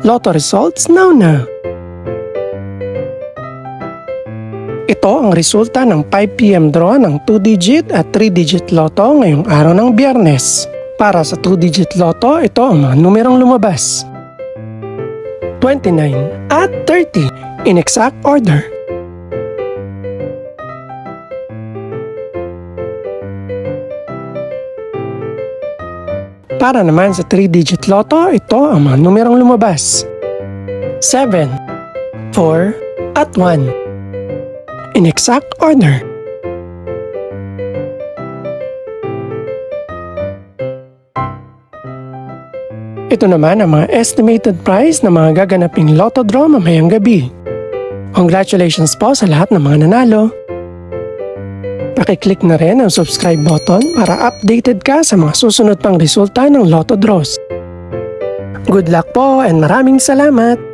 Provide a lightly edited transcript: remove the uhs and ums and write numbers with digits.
Lotto results now na. Ito ang resulta ng 5 PM draw ng 2-digit at 3-digit lotto ngayong araw ng Biyernes. Para sa 2-digit lotto, ito ang mga numerong lumabas: 29 at 30 in exact order. Para naman sa 3-digit lotto, ito ang mga numerong lumabas: 7, 4, at 1 in exact order. Ito naman ang mga estimated price ng mga gaganaping lotto draw mamayang gabi. Congratulations po sa lahat ng mga nanalo. Pakiclick na rin ang subscribe button para updated ka sa mga susunod pang resulta ng lotto draws. Good luck po and maraming salamat!